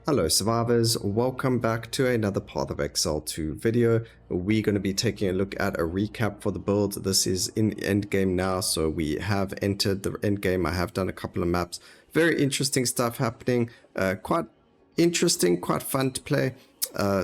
Hello survivors, welcome back to another Path of Exile 2 video. We're going to be taking a look at a recap for the build. This is in Endgame now, so we have entered the Endgame. I have done a couple of maps. Very interesting stuff happening. Quite interesting, quite fun to play.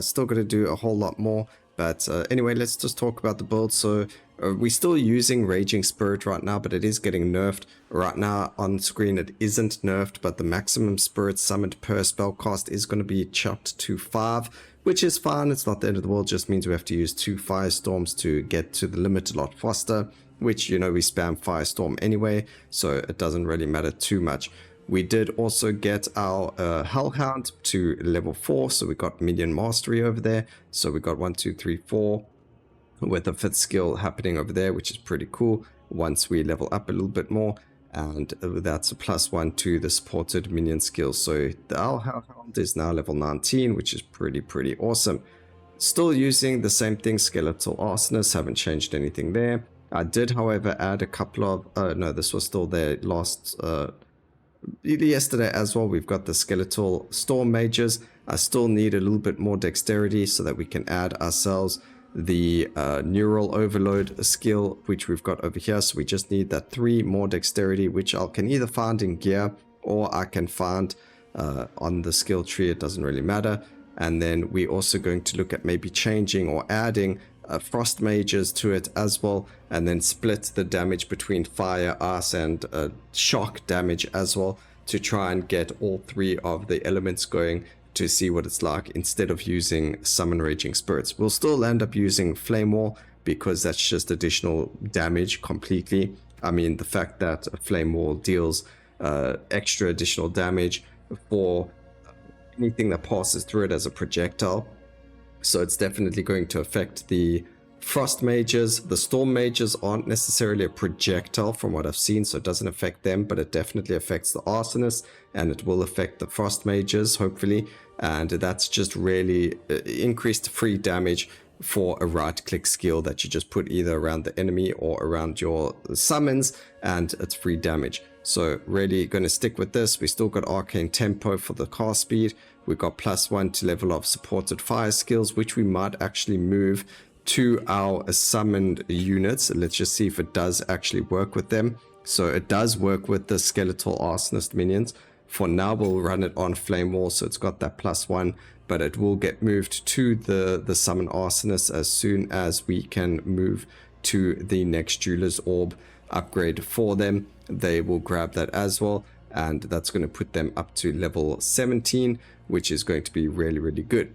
Still going to do a whole lot more. But anyway, let's just talk about the build. So we're still using Raging Spirit right now, but it is getting nerfed. Right now on screen it isn't nerfed, but the maximum spirit summoned per spell cost is going to be chopped to 5, which is fine. It's not the end of the world, just means we have to use 2 Firestorms to get to the limit a lot faster, which, you know, we spam Firestorm anyway, so it doesn't really matter too much. We did also get our Hellhound to level 4, so we got Minion Mastery over there. So we got 1, 2, 3, 4 with a 5th skill happening over there, which is pretty cool once we level up a little bit more. And that's a +1 to the supported minion skill. So the Hellhound is now level 19, which is pretty awesome. Still using the same thing, Skeletal Arsonists, haven't changed anything there. I did, however, add a couple of... no, this was still there last... yesterday as well. We've got the Skeletal Storm Mages. I still need a little bit more dexterity so that we can add ourselves the Neural Overload skill, which we've got over here. So we just need that 3 more dexterity, which I can either find in gear or I can find on the skill tree. It doesn't really matter. And then we're also going to look at maybe changing or adding Frost Mages to it as well, and then split the damage between fire, ice and shock damage as well, to try and get all 3 of the elements going to see what it's like instead of using Summon Raging Spirits. We'll still end up using Flame Wall because that's just additional damage completely. I mean, the fact that a Flame Wall deals extra additional damage for anything that passes through it as a projectile. So it's definitely going to affect the Frost Mages. The Storm Mages aren't necessarily a projectile from what I've seen, so it doesn't affect them, but it definitely affects the Arsonists, and it will affect the Frost Mages, hopefully. And that's just really increased free damage for a right-click skill that you just put either around the enemy or around your summons, and it's free damage. So really going to stick with this. We still got Arcane Tempo for the cast speed. We got +1 to level of supported fire skills, which we might actually move to our summoned units. Let's just see if it does actually work with them. So it does work with the Skeletal Arsonist minions. For now, we'll run it on Flame Wall, so it's got that +1, but it will get moved to the Summon Arsonists as soon as we can move to the next Jeweler's Orb upgrade for them. They will grab that as well, and that's going to put them up to level 17, which is going to be really good.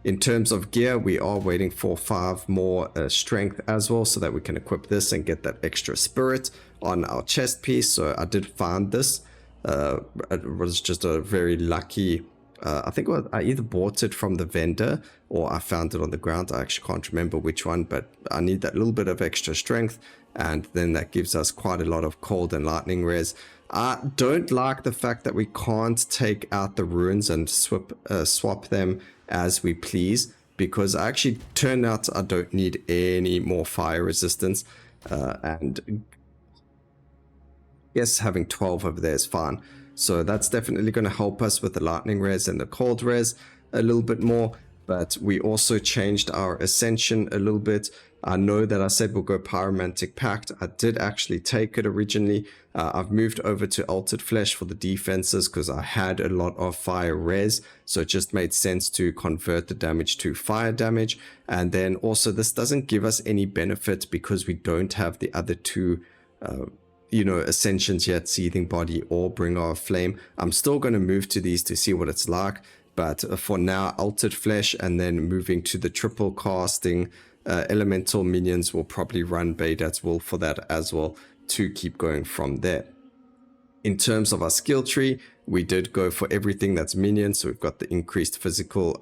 In terms of gear, we are waiting for 5 more strength as well, so that we can equip this and get that extra spirit on our chest piece. So I did find this. It was just a very lucky, I think I either bought it from the vendor or I found it on the ground. I actually can't remember which one, but I need that little bit of extra strength, and then that gives us quite a lot of cold and lightning res. I don't like the fact that we can't take out the runes and swap them as we please, because I actually turned out I don't need any more fire resistance, and yes, having 12 over there is fine. So that's definitely going to help us with the lightning res and the cold res a little bit more. But we also changed our Ascension a little bit. I know that I said we'll go Pyromantic Pact. I did actually take it originally. I've moved over to Altered Flesh for the defenses because I had a lot of fire res. So it just made sense to convert the damage to fire damage. And then also this doesn't give us any benefit because we don't have the other 2 you know, Ascensions yet, Seething Body or Bringer of Flame. I'm still going to move to these to see what it's like. But for now, Altered Flesh and then moving to the triple casting elemental minions will probably run Baydat's Will for that as well to keep going from there. In terms of our skill tree, we did go for everything that's minion. So we've got the increased physical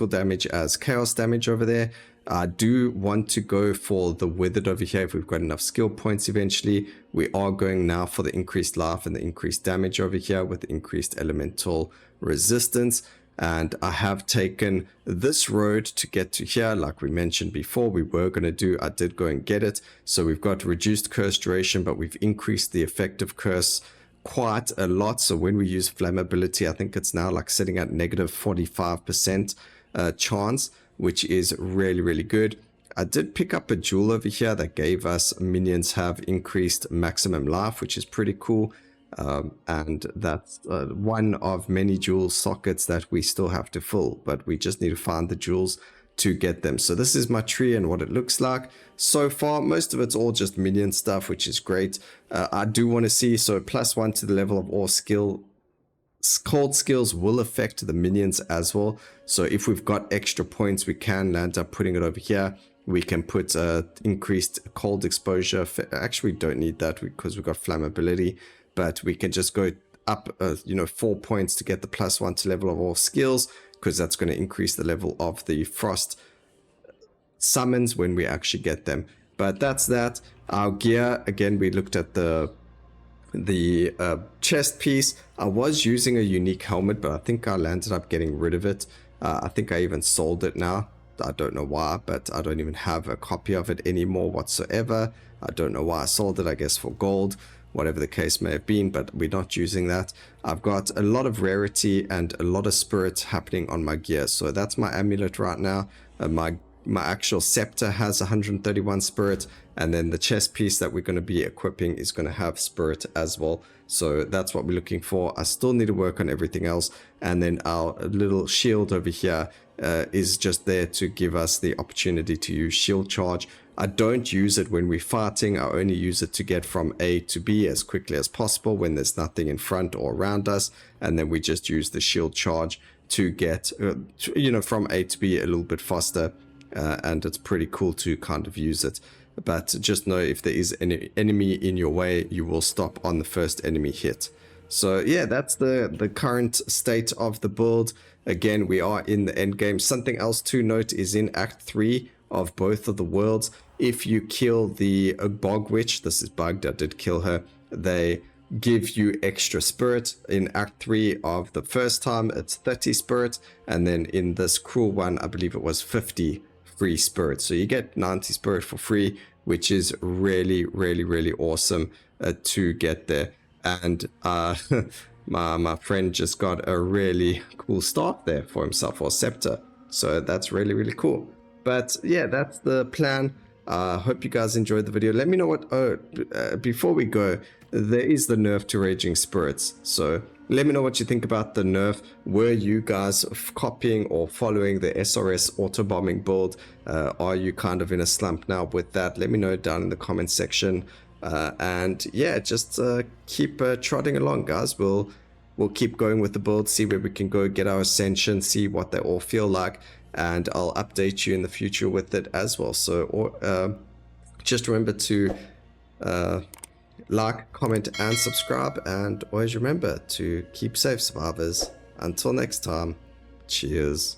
damage as chaos damage over there. I do want to go for the withered over here if we've got enough skill points eventually. We are going now for the increased life and the increased damage over here with the increased elemental resistance. And I have taken this road to get to here. Like we mentioned before, we were going to do, I did go and get it. So we've got reduced curse duration, but we've increased the effective curse quite a lot. So when we use Flammability, I think it's now like sitting at negative 45% chance, which is really, really good. I did pick up a jewel over here that gave us minions have increased maximum life, which is pretty cool. And that's one of many jewel sockets that we still have to fill, but we just need to find the jewels to get them. So this is my tree and what it looks like so far. Most of it's all just minion stuff, which is great. I do want to see, so +1 to the level of all skill. Cold skills will affect the minions as well. So if we've got extra points, we can land up putting it over here. We can put increased cold exposure. Actually, we don't need that because we've got Flammability, but we can just go up, 4 points to get the +1 to level of all skills, because that's going to increase the level of the frost summons when we actually get them. But that's that. Our gear, again, we looked at the chest piece. I was using a unique helmet, but I think I landed up getting rid of it. I think I even sold it now. I don't know why, but I don't even have a copy of it anymore whatsoever. I don't know why I sold it, I guess for gold, whatever the case may have been, but we're not using that. I've got a lot of rarity and a lot of spirit happening on my gear. So that's my amulet right now. My actual scepter has 131 spirit, and then the chest piece that we're going to be equipping is going to have spirit as well. So that's what we're looking for. I still need to work on everything else. And then our little shield over here is just there to give us the opportunity to use shield charge. I don't use it when we're fighting. I only use it to get from A to B as quickly as possible when there's nothing in front or around us. And then we just use the shield charge to get, from A to B a little bit faster. And it's pretty cool to kind of use it. But just know if there is any enemy in your way, you will stop on the first enemy hit. So yeah, that's the current state of the build. Again, we are in the end game. Something else to note is in Act 3 of both of the worlds, if you kill the Bog Witch, this is bugged, I did kill her, they give you extra spirit. In Act 3 of the first time, it's 30 spirit, and then in this cruel one, I believe it was 50 free spirit. So you get 90 spirit for free, which is really, really, really awesome to get there. And my friend just got a really cool staff there for himself, or scepter. So that's really, really cool. But yeah, that's the plan. Hope you guys enjoyed the video. Let me know what, before we go, there is the nerf to Raging Spirits. So let me know what you think about the nerf. Were you guys copying or following the SRS auto-bombing build? Are you kind of in a slump now with that? Let me know down in the comment section. And yeah, just keep trotting along, guys. We'll keep going with the build, see where we can go, get our ascension, see what they all feel like, and I'll update you in the future with it as well. So just remember to like, comment, and subscribe, and always remember to keep safe, survivors. Until next time, cheers.